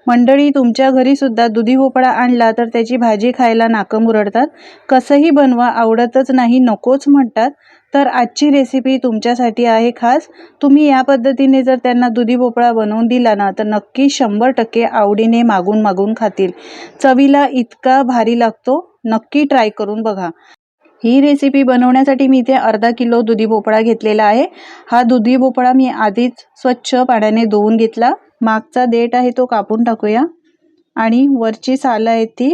मंडळी, तुमच्या घरी सुद्धा दुधी भोपळा आणला तर त्याची भाजी खायला नाकं मुरडतात. कसंही बनवा आवडतच नाही, नकोच म्हणतात. तर आजची रेसिपी तुमच्यासाठी आहे खास. तुम्ही या पद्धतीने जर त्यांना दुधी भोपळा बनवून दिला ना तर नक्की 100% आवडीने मागून मागून खातील. चवीला इतका भारी लागतो, नक्की ट्राय करून बघा. ही रेसिपी बनवण्यासाठी मी इथे अर्धा किलो दुधी भोपळा घेतलेला आहे. हा दुधी भोपळा मी आधीच स्वच्छ पाण्याने धुवून घेतला. मागचा देठ आहे तो कापून टाकूया आणि वरची सालं आहे ती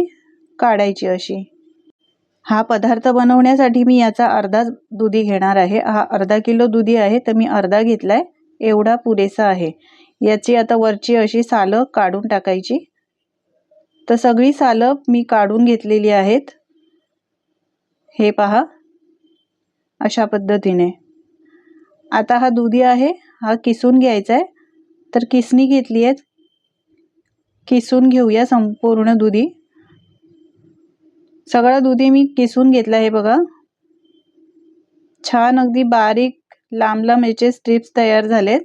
काढायची अशी. हा पदार्थ बनवण्यासाठी मी याचा अर्धा दुधी घेणार आहे. हा अर्धा किलो दुधी आहे तर मी अर्धा घेतलाय, एवढा पुरेसा आहे. याची आता वरची अशी सालं काढून टाकायची. तर सगळी सालं मी काढून घेतलेली आहेत. हे पहा, अशा पद्धतीने. आता हा दुधी आहे हा किसून घ्यायचा आहे. तर किसणी घेतली आहे, किसून घेऊया संपूर्ण दुधी. सगळा दुधी मी किसून घेतला आहे बघा. छान अगदी बारीक लांब लांब याचे स्ट्रिप्स तयार झालेत.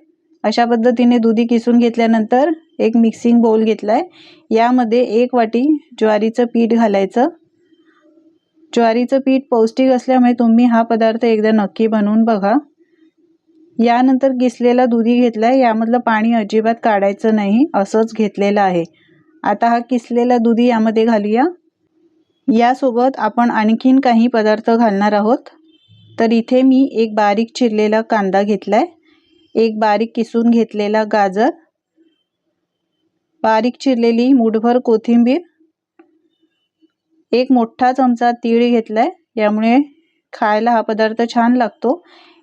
अशा पद्धतीने दुधी किसून घेतल्यानंतर एक मिक्सिंग बाउल घेतलाय. यामध्ये 1 वाटी ज्वारीचं पीठ घालायचं. ज्वारीचं पीठ पौष्टिक असल्यामुळे तुम्ही हा पदार्थ एकदा नक्की बनवून बघा. यानंतर किसलेला दुधी घेतलाय, यामधलं पाणी अजिबात काढायचं नाही, असंच घेतलेलं आहे. आता हा किसलेला दुधी यामध्ये घालूया. यासोबत आपण आणखीन काही पदार्थ घालणार आहोत. तर इथे मी एक बारीक चिरलेला कांदा घेतलाय, एक बारीक किसून घेतलेला गाजर, बारीक चिरलेली मुठभर कोथिंबीर, एक मोठा चमचा तीळ घेतलाय, यामुळे खायला हा पदार्थ छान लागतो.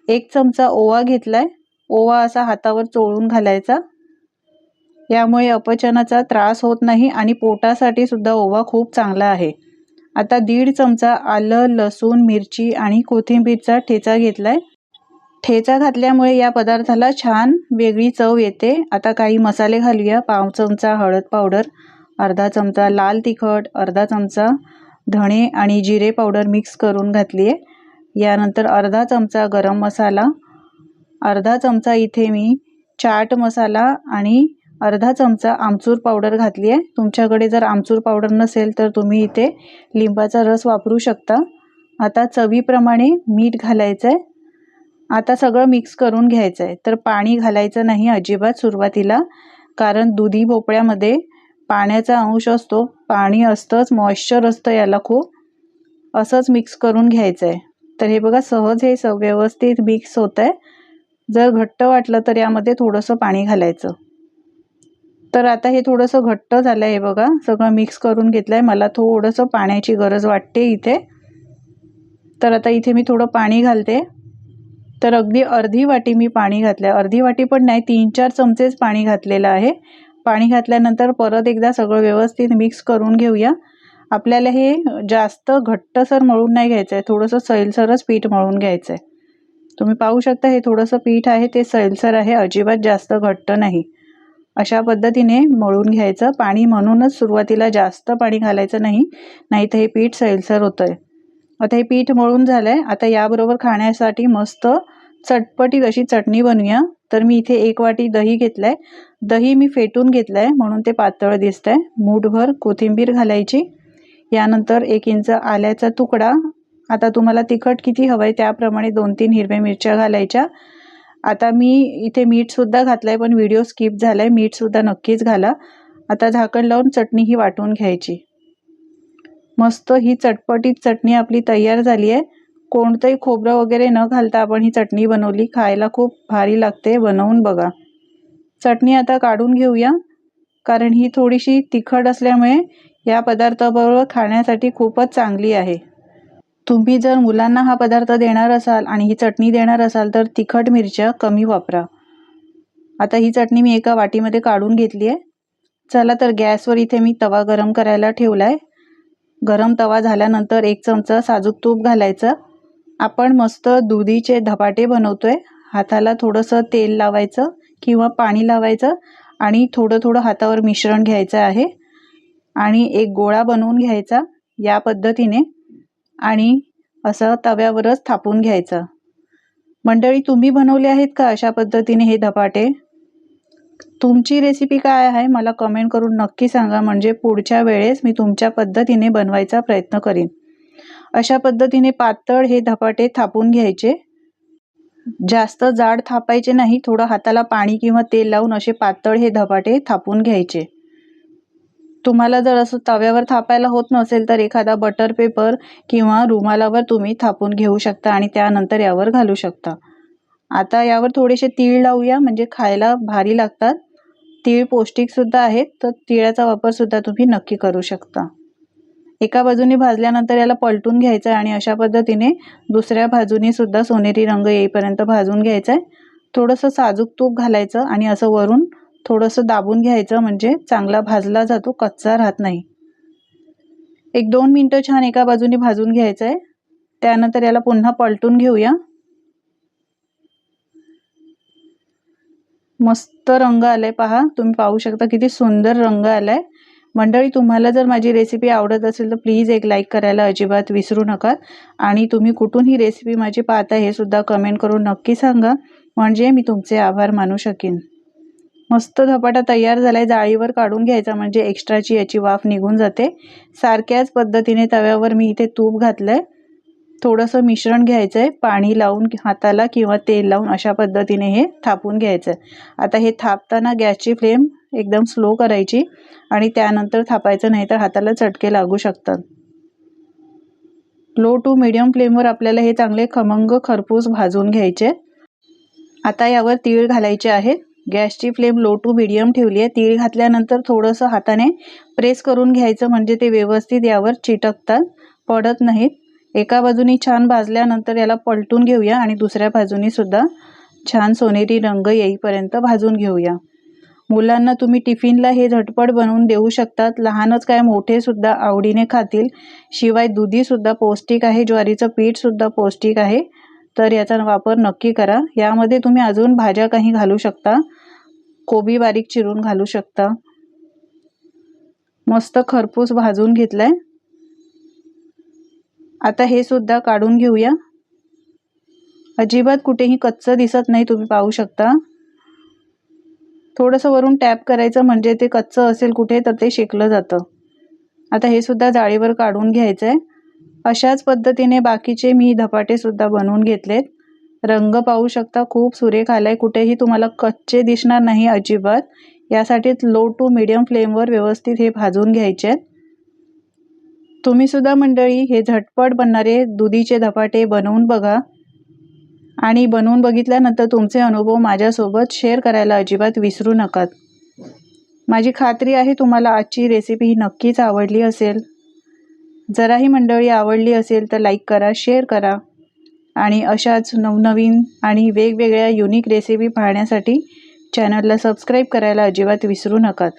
1 चमचा ओवा घेतलाय. ओवा असा हातावर चोळून घालायचा, यामुळे अपचनाचा त्रास होत नाही आणि पोटासाठी सुद्धा ओवा खूप चांगला आहे. आता 1.5 चमचा आलं, लसूण, मिरची आणि कोथिंबीरचा ठेचा घेतलाय. ठेचा घातल्यामुळे या पदार्थाला छान वेगळी चव येते. आता काही मसाले घालूया. 1/2 चमचा हळद पावडर, अर्धा चमचा लाल तिखट, अर्धा चमचा धणे आणि जिरे पावडर मिक्स करून घातली आहे. यानंतर अर्धा चमचा गरम मसाला, अर्धा चमचा इथे मी चाट मसाला आणि अर्धा चमचा आमचूर पावडर घातली आहे. तुमच्याकडे जर आमचूर पावडर नसेल तर तुम्ही इथे लिंबाचा रस वापरू शकता. आता चवीप्रमाणे मीठ घालायचं आहे. आता सगळं मिक्स करून घ्यायचं आहे. तर पाणी घालायचं नाही अजिबात सुरुवातीला, कारण दुधी भोपळ्यामध्ये पाण्याचा अंश असतो, पाणी असतंच, मॉइश्चर असतं याला खूप. असंच मिक्स करून घ्यायचं आहे. तर हे बघा, सहज हे व्यवस्थित मिक्स होत आहे. जर घट्ट वाटलं तर यामध्ये थोडंसं पाणी घालायचं. तर आता हे थोडंसं घट्ट झालं आहे बघा. सगळं मिक्स करून घेतलं आहे. मला थोडंसं पाण्याची गरज वाटते इथे. तर आता इथे मी थोडं पाणी घालते. तर अगदी अर्धी वाटी मी पाणी घातलं आहे. अर्धी वाटी पण नाही, 3-4 चमचेच पाणी घातलेलं आहे. पाणी घातल्यानंतर परत एकदा सगळं व्यवस्थित मिक्स करून घेऊया. आपल्याला हे जास्त घट्टसर मळून नाही घ्यायचं आहे, थोडंसं सैलसरच पीठ मळून घ्यायचं आहे. तुम्ही पाहू शकता हे थोडंसं पीठ आहे ते सैलसर आहे, अजिबात जास्त घट्ट नाही. अशा पद्धतीने मळून घ्यायचं. पाणी म्हणूनच सुरुवातीला जास्त पाणी घालायचं नाही, नाहीतर हे पीठ सैलसर होतंय. आता हे पीठ मळून झालंय. आता याबरोबर खाण्यासाठी मस्त चटपटीत अशी चटणी बनवूया. तर मी इथे 1 वाटी दही घेतलाय. दही मी फेटून घेतलंय म्हणून ते पातळ दिसतंय. मूठभर कोथिंबीर घालायची. यानंतर 1 इंच आल्याचा तुकडा. आता तुम्हाला तिखट किती हवंय त्याप्रमाणे 2-3 हिरव्या मिरच्या घालायच्या. आता मी इथे मीठ सुद्धा घातलंय, पण व्हिडिओ स्किप झालाय. मीठ सुद्धा नक्कीच घाला. आता झाकण लावून चटणी ही वाटून घ्यायची. मस्त ही चटपटीत चटणी आपली तयार झाली आहे. कोणतंही खोबरं वगैरे न घालता आपण ही चटणी बनवली, खायला खूप भारी लागते. बनवून बघा. चटणी आता काढून घेऊया, कारण ही थोडीशी तिखट असल्यामुळे या पदार्थाबरोबर खाण्यासाठी खूपच चांगली आहे. तुम्ही जर मुलांना हा पदार्थ देणार असाल आणि ही चटणी देणार असाल तर तिखट मिरच्या कमी वापरा. आता ही चटणी मी एका वाटीमध्ये काढून घेतली आहे. चला तर गॅसवर इथे मी तवा गरम करायला ठेवलाय. गरम तवा झाल्यानंतर 1 चमचा साजूक तूप घालायचं. आपण मस्त दुधीचे धपाटे बनवतोय. हाताला थोडंसं तेल लावायचं किंवा पाणी लावायचं आणि थोडं थोडं हातावर मिश्रण घ्यायचं आहे आणि एक गोळा बनवून घ्यायचा या पद्धतीने आणि असं तव्यावरच थापून घ्यायचं. मंडळी, तुम्ही बनवले आहेत का अशा पद्धतीने हे धपाटे? तुमची रेसिपी काय आहे मला कमेंट करून नक्की सांगा, म्हणजे पुढच्या वेळेस मी तुमच्या पद्धतीने बनवायचा प्रयत्न करीन। अशा पद्धतीने पातळ हे धपाटे थापून घ्यायचे। जास्त जाड थापायचे नाही, थोडं हाताला पाणी किंवा तेल लावून असे पातळ हे धपाटे थापून घ्यायचे। तुम्हाला जर असं तव्यावर थापायला होत नसेल तर एखादा बटर पेपर किंवा रुमालावर तुम्ही थापून घेऊ शकता आणि त्यानंतर यावर घालू शकता। आता यावर थोडेसे तीळ लावूया, म्हणजे खायला भारी लागतात। तीळ पौष्टिक सुद्धा आहेत, तर तिळाचा वापर सुद्धा तुम्ही नक्की करू शकता। एका बाजूने भाजल्यानंतर याला पलटून घ्यायचं आणि अशा पद्धतीने दुसऱ्या बाजूने सुद्धा सोनेरी रंग येईपर्यंत भाजून घ्यायचं आहे। थोडंसं साजूक तूप घालायचं आणि असं वरून थोडंसं दाबून घ्यायचं, म्हणजे चांगला भाजला जातो, कच्चा राहत नाही। 1-2 मिनिटं छान एका बाजूने भाजून घ्यायचं आहे। त्यानंतर याला पुन्हा पलटून घेऊया। मस्त रंग आलाय पहा, तुम्ही पाहू शकता किती सुंदर रंग आलाय। मंडळी, तुम्हाला जर माझी रेसिपी आवडत असेल तर प्लीज एक लाईक करायला अजिबात विसरू नका आणि तुम्ही कुठून ही रेसिपी माझी पाहता हे सुद्धा कमेंट करून नक्की सांगा, म्हणजे मी तुमचे आभार मानू शकेन। मस्त धपाटा तयार झालाय। जाळीवर काढून घ्यायचा, म्हणजे एक्स्ट्राची याची वाफ निघून जाते। सारख्याच पद्धतीने तव्यावर मी इथे तूप घातलंय। थोडंसं मिश्रण घ्यायचंय, पाणी लावून हाताला किंवा तेल लावून अशा पद्धतीने हे थापून घ्यायचंय। आता हे थापताना गॅसची फ्लेम एकदम स्लो करायची आणि त्यानंतर थापायचं, नाही तर हाताला चटके लागू शकतात। लो टू मीडियम फ्लेमवर आपल्याला हे चांगले खमंग खरपूस भाजून घ्यायचे। आता यावर तीळ घालायचे आहेत। गॅसची फ्लेम लो टू मीडियम ठेवली आहे। तीळ घातल्यानंतर थोडंसं हाताने प्रेस करून घ्यायचं, म्हणजे ते व्यवस्थित यावर चिटकतात, पडत नाहीत। एका बाजूने छान भाजल्यानंतर याला पलटून घेऊया आणि दुसऱ्या बाजूने सुद्धा छान सोनेरी रंग येईपर्यंत भाजून घेऊया। मुलांना तुम्ही टिफिनला हे झटपट बनवून देऊ शकतात। लहानच काय मोठे सुद्धा आवडीने खातील। शिवाय दुधी सुद्धा पौष्टिक आहे, ज्वारीचं पीठ सुद्धा पौष्टिक आहे, तर याचा वापर नक्की करा। यामध्ये तुम्ही अजून भाज्या काही घालू शकता, कोबी बारीक चिरून घालू शकता। मस्त खरपूस भाजून घेतलंय। आता हे सुद्धा काढून घेऊया। अजिबात कुठेही कच्चं दिसत नाही, तुम्ही पाहू शकता। थोडंसं वरून टॅप करायचं, म्हणजे ते कच्चं असेल कुठे तर ते शेकलं जातं। आता हे सुद्धा जाळीवर काढून घ्यायचंय। अशाच पद्धतीने बाकीचे मी धपाटे सुद्धा बनवून घेतलेत। रंग पाहू शकता, खूप सुरेख आलाय, कुठेही तुम्हाला कच्चे दिसणार नाही अजिबात। यासाठीच लो टू मीडियम फ्लेमवर व्यवस्थित हे भाजून घ्यायचे। तुम्ही सुद्धा मंडळी हे झटपट बनणारे दुधीचे धपाटे बनवून बघा आणि बनवून बघितल्यानंतर तुमचे अनुभव माझ्यासोबत शेअर करायला अजिबात विसरू नका। माझी खात्री आहे तुम्हाला आजची रेसिपी ही नक्कीच आवडली असेल। जराही मंडळी आवडली असेल तर लाईक करा, शेअर करा आणि अशाच नवनवीन आणि वेगवेगळ्या युनिक रेसिपी पाहण्यासाठी चॅनलला सबस्क्राईब करायला अजिबात विसरू नका।